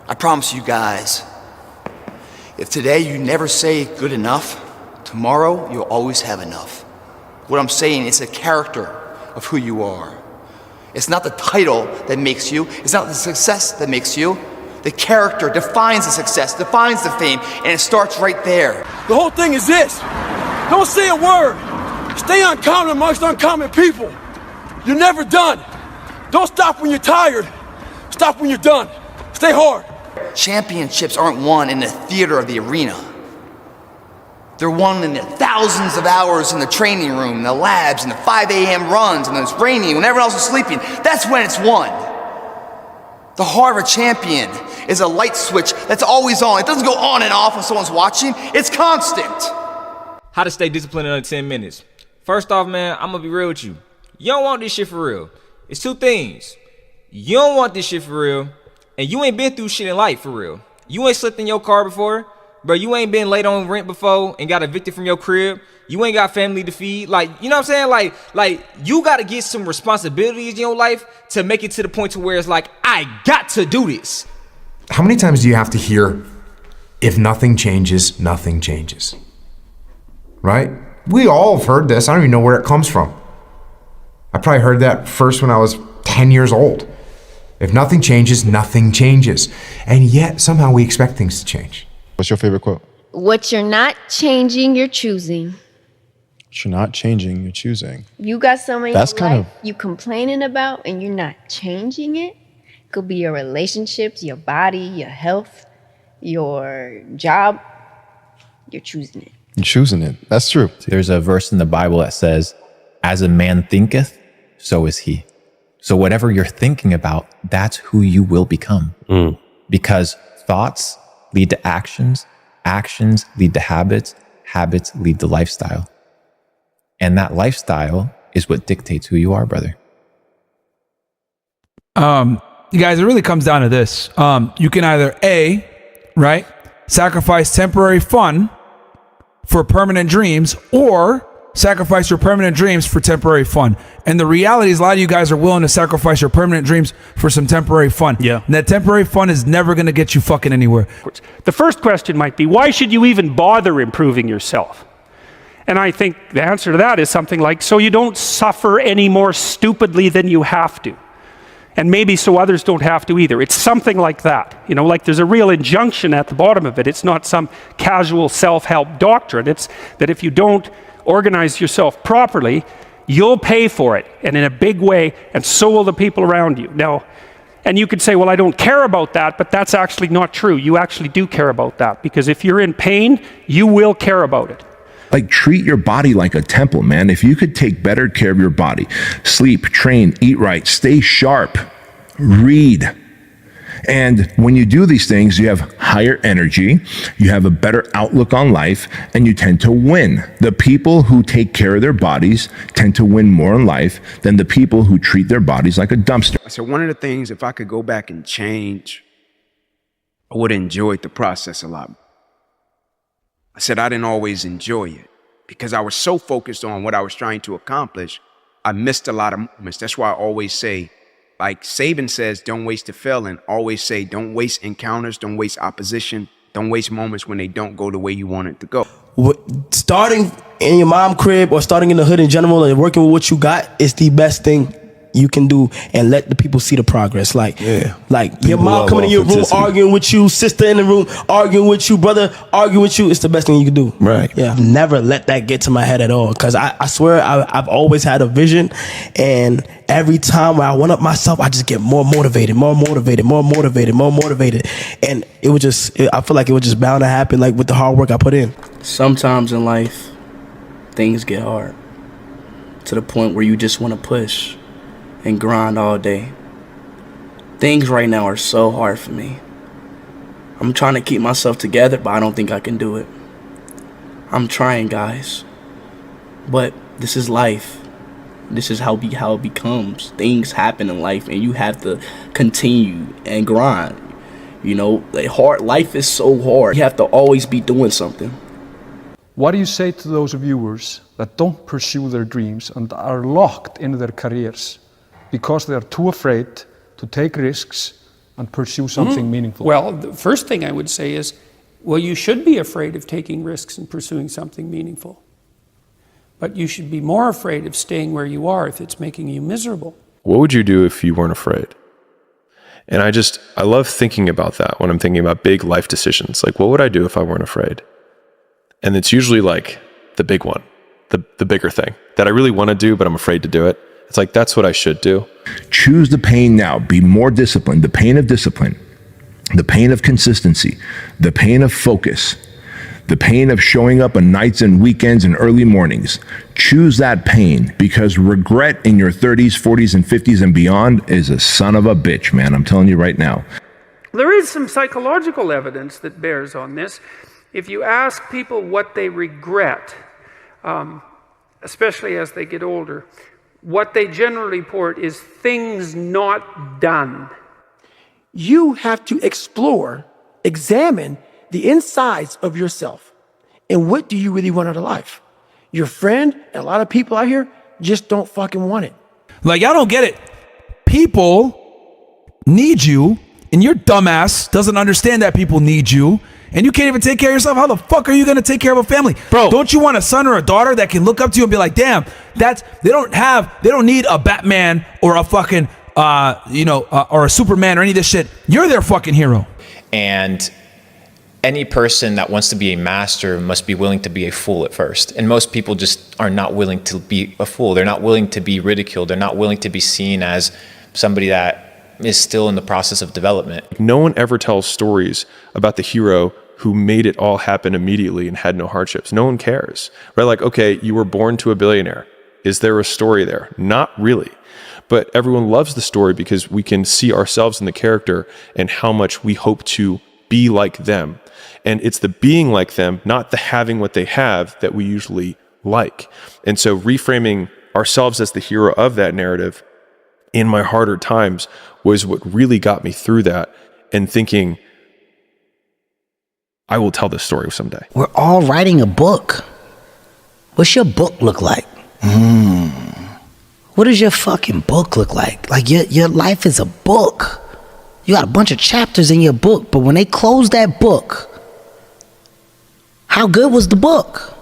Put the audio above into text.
I promise you guys, if today you never say good enough, tomorrow you'll always have enough. What I'm saying is the character of who you are. It's not the title that makes you, it's not the success that makes you. The character defines the success, defines the fame, and it starts right there. The whole thing is this. Don't say a word. Stay uncommon amongst uncommon people. You're never done. Don't stop when you're tired. Stop when you're done. Stay hard. Championships aren't won in the theater of the arena. They're won in the thousands of hours in the training room, in the labs, in the 5 a.m. runs, and when it's raining, when everyone else is sleeping. That's when it's won. The heart of a champion is a light switch that's always on. It doesn't go on and off when someone's watching. It's constant. How to stay disciplined in under 10 minutes. First off, man, I'm gonna be real with you. You don't want this shit for real. It's two things. You don't want this shit for real, and you ain't been through shit in life for real. You ain't slipped in your car before, bro. You ain't been late on rent before and got evicted from your crib. You ain't got family to feed. Like, you know what I'm saying? Like you gotta get some responsibilities in your life to make it to the point to where it's like, I got to do this. How many times do you have to hear, if nothing changes, nothing changes? Right? We all have heard this. I don't even know where it comes from. I probably heard that first when I was 10 years old. If nothing changes, nothing changes. And yet, somehow we expect things to change. What's your favorite quote? What you're not changing, you're choosing. What you're not changing, you're choosing. You got something in That's your kind life you complaining about and you're not changing it. Could be your relationships, your body, your health, your job. You're choosing it. You're choosing it. That's true. There's a verse in the Bible that says, as a man thinketh, so is he. So whatever you're thinking about, that's who you will become. Because thoughts lead to actions, actions lead to habits, habits lead to lifestyle. And that lifestyle is what dictates who you are, brother. You guys, it really comes down to this. You can either A, right, sacrifice temporary fun for permanent dreams, or sacrifice your permanent dreams for temporary fun. And the reality is a lot of you guys are willing to sacrifice your permanent dreams for some temporary fun. Yeah. And that temporary fun is never going to get you fucking anywhere. The first question might be, why should you even bother improving yourself? And I think the answer to that is something like, so you don't suffer any more stupidly than you have to. And maybe so others don't have to either. It's something like that. You know, like there's a real injunction at the bottom of it. It's not some casual self-help doctrine. It's that if you don't organize yourself properly, you'll pay for it, and in a big way, and so will the people around you. Now, and you could say, well, I don't care about that, but that's actually not true. You actually do care about that, because if you're in pain, you will care about it. Like, treat your body like a temple, man. If you could take better care of your body, sleep, train, eat right, stay sharp, read. And when you do these things, you have higher energy, you have a better outlook on life, and you tend to win. The people who take care of their bodies tend to win more in life than the people who treat their bodies like a dumpster. So one of the things, if I could go back and change, I would have enjoyed the process a lot. I said I didn't always enjoy it because I was so focused on what I was trying to accomplish. I missed a lot of moments. That's why I always say, like Saban says, don't waste a feeling. Always say, don't waste encounters, don't waste opposition, don't waste moments when they don't go the way you want it to go. Starting in your mom crib or starting in the hood in general and working with what you got is the best thing you can do, and let the people see the progress. Like your mom coming in your room arguing with you, sister in the room arguing with you, brother arguing with you. It's the best thing you can do. Right. Yeah. Never let that get to my head at all, because I swear I've always had a vision, and every time when I went up myself, I just get more motivated, and it would just, I feel like it was just bound to happen, like with the hard work I put in. Sometimes in life, things get hard to the point where you just want to push and grind all day. Things right now are so hard for me. I'm trying to keep myself together, but I don't think I can do it. I'm trying, guys. But this is life. This is how it becomes. Things happen in life, and you have to continue and grind. You know, life is so hard. You have to always be doing something. What do you say to those viewers that don't pursue their dreams and are locked into their careers because they are too afraid to take risks and pursue something meaningful? Well, the first thing I would say is, well, you should be afraid of taking risks and pursuing something meaningful. But you should be more afraid of staying where you are if it's making you miserable. What would you do if you weren't afraid? And I love thinking about that when I'm thinking about big life decisions. Like, what would I do if I weren't afraid? And it's usually like the big one, the bigger thing that I really want to do, but I'm afraid to do it. It's like, that's what I should do. Choose the pain now. Be more disciplined. The pain of discipline, the pain of consistency, the pain of focus, the pain of showing up on nights and weekends and early mornings. Choose that pain, because regret in your 30s, 40s, and 50s and beyond is a son of a bitch, man. I'm telling you right now. There is some psychological evidence that bears on this. If you ask people what they regret, especially as they get older, what they generally report is things not done. You have to explore, examine the insides of yourself. And what do you really want out of life? Your friend and a lot of people out here just don't fucking want it. Like, y'all don't get it. People need you, and your dumbass doesn't understand that people need you, and you can't even take care of yourself. How the fuck are you gonna take care of a family? Bro, don't you want a son or a daughter that can look up to you and be like, damn, they don't need a Batman or a fucking or a Superman or any of this shit. You're their fucking hero. And any person that wants to be a master must be willing to be a fool at first. And most people just are not willing to be a fool. They're not willing to be ridiculed. They're not willing to be seen as somebody that is still in the process of development. No one ever tells stories about the hero who made it all happen immediately and had no hardships. No one cares, right? Like, okay, you were born to a billionaire. Is there a story there? Not really. But everyone loves the story because we can see ourselves in the character and how much we hope to be like them. And it's the being like them, not the having what they have, that we usually like. And so reframing ourselves as the hero of that narrative in my harder times was what really got me through that, and thinking, I will tell this story someday. We're all writing a book. What's your book look like? What does your fucking book look like? Like, your life is a book. You got a bunch of chapters in your book, but when they close that book, how good was the book?